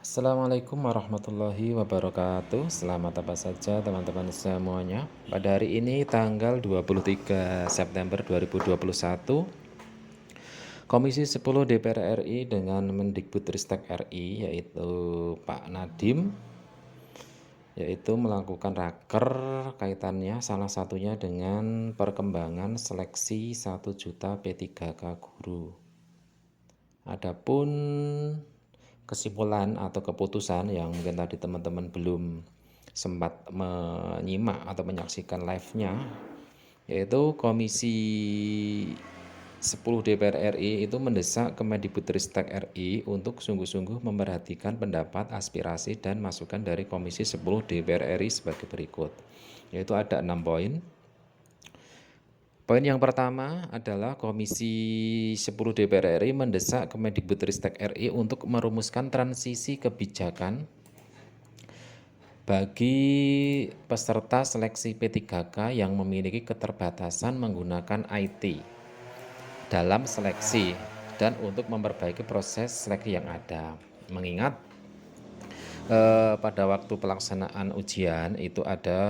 Assalamualaikum warahmatullahi wabarakatuh. Selamat apa saja teman-teman semuanya. Pada hari ini tanggal 23 September 2021, Komisi 10 DPR RI dengan Mendikbudristek RI yaitu Pak Nadiem yaitu melakukan raker kaitannya salah satunya dengan perkembangan seleksi 1 juta P3K guru. Adapun kesimpulan atau keputusan yang mungkin tadi teman-teman belum sempat menyimak atau menyaksikan live-nya, yaitu Komisi 10 DPR RI itu mendesak Kemendikbudristek RI untuk sungguh-sungguh memperhatikan pendapat, aspirasi, dan masukan dari Komisi 10 DPR RI sebagai berikut, yaitu ada 6 poin. Poin yang pertama adalah Komisi 10 DPR RI mendesak Kemendikbudristek RI untuk merumuskan transisi kebijakan bagi peserta seleksi P3K yang memiliki keterbatasan menggunakan IT dalam seleksi dan untuk memperbaiki proses seleksi yang ada. Mengingat pada waktu pelaksanaan ujian itu ada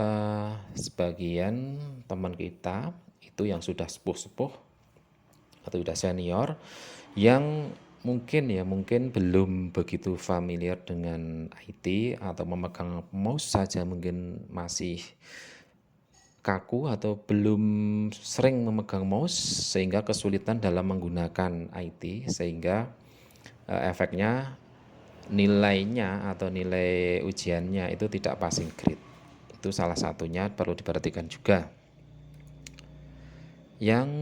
sebagian teman kita itu yang sudah sepuh-sepuh atau sudah senior yang mungkin belum begitu familiar dengan IT atau memegang mouse saja mungkin masih kaku atau belum sering memegang mouse sehingga kesulitan dalam menggunakan IT sehingga efeknya nilainya atau nilai ujiannya itu tidak passing grade. Itu salah satunya perlu diperhatikan juga. Yang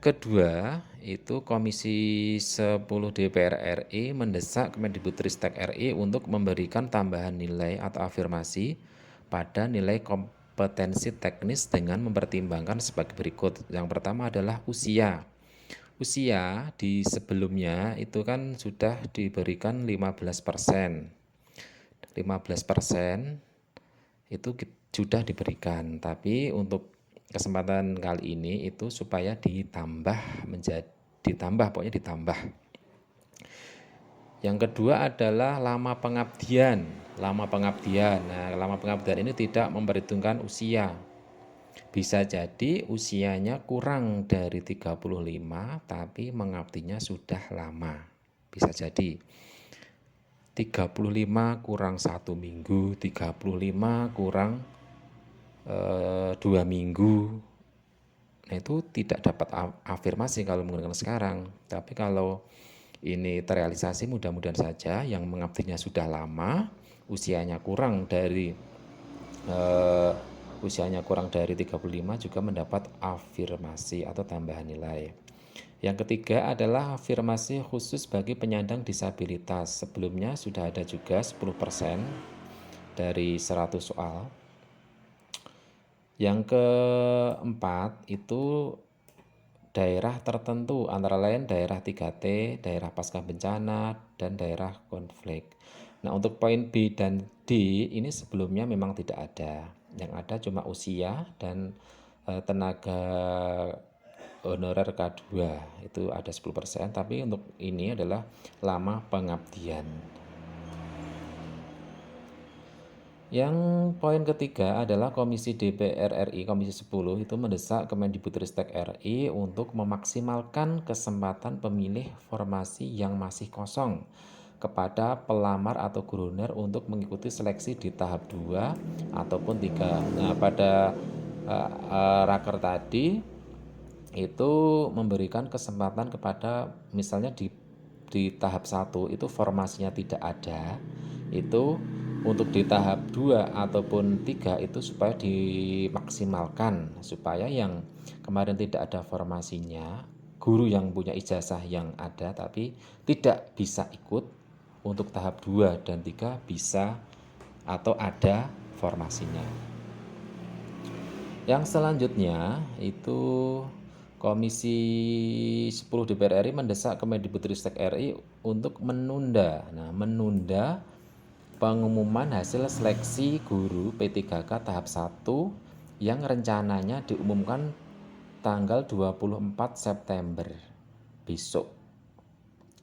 kedua, itu Komisi 10 DPR RI mendesak Kemendikbudristek RI untuk memberikan tambahan nilai atau afirmasi pada nilai kompetensi teknis dengan mempertimbangkan sebagai berikut. Yang pertama adalah usia. Usia di sebelumnya itu kan sudah diberikan 15%. 15% itu sudah diberikan, tapi untuk kesempatan kali ini itu supaya pokoknya ditambah. Yang kedua adalah lama pengabdian. Nah, lama pengabdian ini tidak memperhitungkan usia. Bisa jadi usianya kurang dari 35 tapi mengabdinya sudah lama. Bisa jadi 35 kurang 1 minggu, 35 kurang 2 minggu. Nah, itu tidak dapat afirmasi kalau menggunakan sekarang. Tapi kalau ini terrealisasi, mudah-mudahan saja yang mengabdinya sudah lama, usianya kurang dari 35 juga mendapat afirmasi atau tambahan nilai. Yang ketiga adalah afirmasi khusus bagi penyandang disabilitas. Sebelumnya sudah ada juga 10% dari 100 soal. Yang keempat itu daerah tertentu, antara lain daerah 3T, daerah pasca bencana, dan daerah konflik. Nah, untuk poin B dan D ini sebelumnya memang tidak ada. Yang ada cuma usia dan tenaga honorer K2 itu ada 10%, tapi untuk ini adalah lama pengabdian. Yang poin ketiga adalah Komisi DPR RI, Komisi 10 itu mendesak Kemendikbudristek RI untuk memaksimalkan kesempatan pemilih formasi yang masih kosong kepada pelamar atau guruner untuk mengikuti seleksi di tahap 2 ataupun 3. Nah, pada raker tadi itu memberikan kesempatan kepada misalnya di tahap 1 itu formasinya tidak ada, itu untuk di tahap 2 ataupun 3 itu supaya dimaksimalkan supaya yang kemarin tidak ada formasinya, guru yang punya ijazah yang ada tapi tidak bisa ikut, untuk tahap 2 dan 3 bisa atau ada formasinya. Yang selanjutnya itu Komisi 10 DPR RI mendesak Kemendikbudristek RI untuk menunda pengumuman hasil seleksi guru P3K tahap 1 yang rencananya diumumkan tanggal 24 September besok.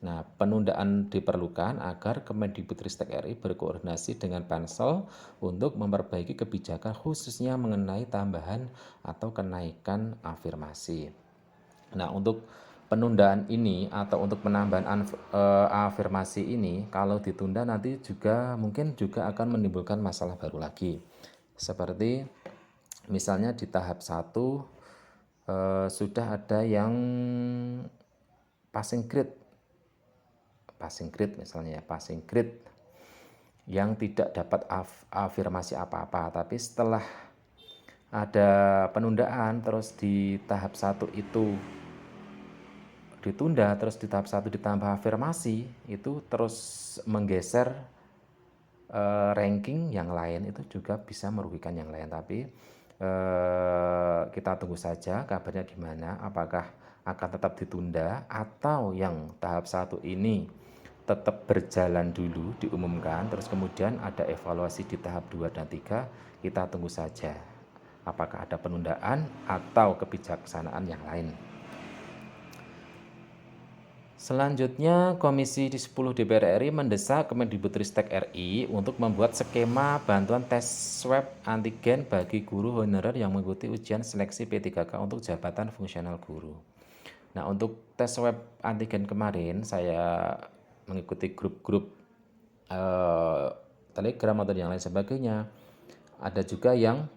Nah, penundaan diperlukan agar Kemendikbudristek RI berkoordinasi dengan Pansel untuk memperbaiki kebijakan khususnya mengenai tambahan atau kenaikan afirmasi. Nah, untuk penundaan ini atau untuk penambahan afirmasi ini kalau ditunda nanti juga mungkin juga akan menimbulkan masalah baru lagi. Seperti misalnya di tahap 1 sudah ada yang passing grade misalnya ya, passing grade yang tidak dapat afirmasi apa-apa, tapi setelah ada penundaan terus di tahap 1 itu ditunda, terus di tahap 1 ditambah afirmasi, itu terus menggeser ranking yang lain, itu juga bisa merugikan yang lain. Tapi kita tunggu saja kabarnya gimana, apakah akan tetap ditunda atau yang tahap 1 ini tetap berjalan dulu diumumkan, terus kemudian ada evaluasi di tahap 2 dan 3. Kita tunggu saja apakah ada penundaan atau kebijaksanaan yang lain. Selanjutnya, Komisi 10 DPR RI mendesak Kemendikbudristek RI untuk membuat skema bantuan tes swab antigen bagi guru honorer yang mengikuti ujian seleksi P3K untuk jabatan fungsional guru. Nah, untuk tes swab antigen kemarin saya mengikuti grup-grup Telegram atau yang lain sebagainya. Ada juga yang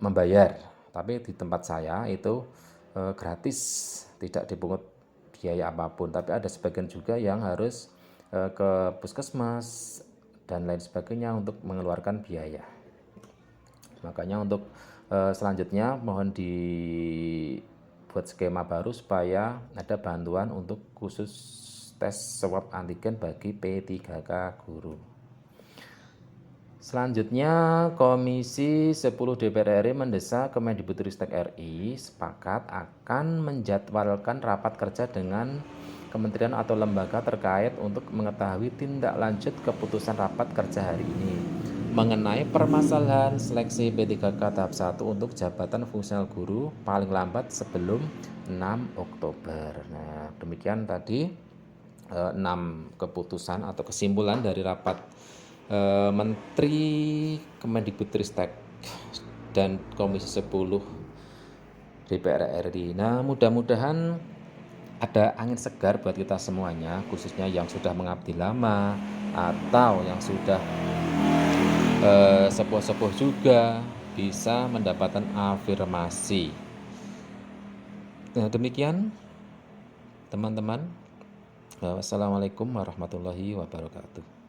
membayar, tapi di tempat saya itu gratis, tidak dipungut biaya apapun. Tapi ada sebagian juga yang harus ke puskesmas dan lain sebagainya untuk mengeluarkan biaya. Makanya untuk selanjutnya mohon dibuat skema baru supaya ada bantuan untuk khusus tes swab antigen bagi P3K guru. Selanjutnya, Komisi 10 DPR RI mendesak Kemendikbudristek RI sepakat akan menjadwalkan rapat kerja dengan kementerian atau lembaga terkait untuk mengetahui tindak lanjut keputusan rapat kerja hari ini mengenai permasalahan seleksi P3K tahap 1 untuk jabatan fungsional guru paling lambat sebelum 6 Oktober. Nah, demikian tadi 6 keputusan atau kesimpulan dari rapat Menteri Kemendikbudristek dan Komisi 10 DPR RI. Nah, mudah-mudahan ada angin segar buat kita semuanya, khususnya yang sudah mengabdi lama atau yang sudah sepuh-sepuh juga bisa mendapatkan afirmasi. Nah, demikian teman-teman. Wassalamualaikum warahmatullahi wabarakatuh.